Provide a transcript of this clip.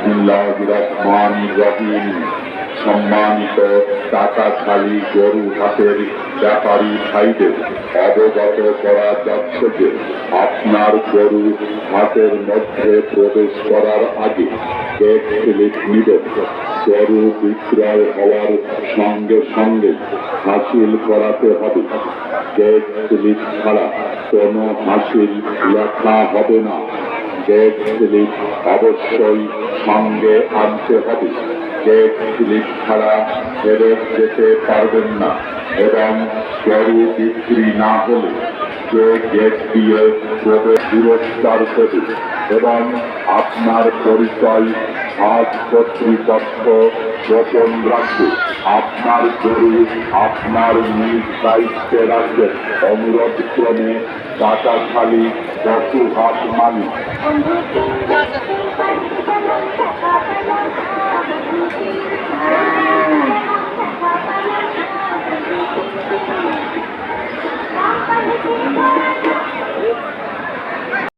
বিসমিল্লাহির রহমানির রহিম। সম্মানিত টাকাখালী গরু হাটের ব্যাপারী ভাইদের অবগত করা যাচ্ছে যে আপনার গরু হাটের মধ্যে প্রবেশ করার আগে গেট স্লিপ নিবেন। গরু বিক্রয় হওয়ার সঙ্গে সঙ্গে হাসিল করাতে হবে। গেট স্লিপ ছাড়া কোনো হাসিল লেখা হবে না। গেট স্লিপ অবশ্যই সঙ্গে আনতে হবে। গেট স্লিপ ছাড়া ফেরত যেতে পারবেন না এবং গরু বিক্রি না হলে যে গেট দিয়ে প্রবেশ পুরস্কার দেবে এবং আপনার পরিচয় হাট কর্তৃপক্ষ গোপন রাখবে। আপনার গরু আপনার নিজ দায়িত্বে রাখবেন। অনুরোধ ক্রমে টাকাখালী পশু হাট মালিক।